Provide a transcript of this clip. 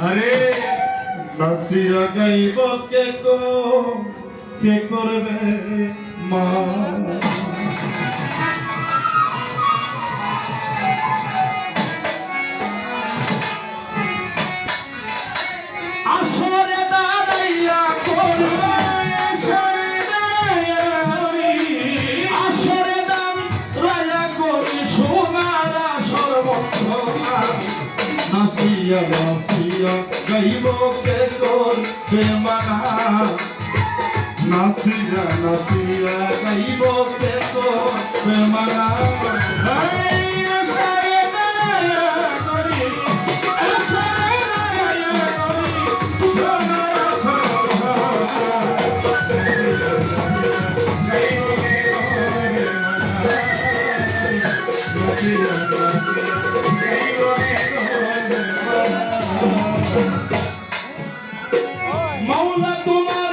আরে নাচিয়া গাইব কে করবে মা আসরে দাঁড়াইয়া করবে আসরে দাঁড়াইয়া করি সোনার সর্বক্ষণা নাচিয়া নাচিয়া গাইব কে করবে মানা নাচিয়া নাচিয়া গাইব কে করবে মানা মাওলা তোমার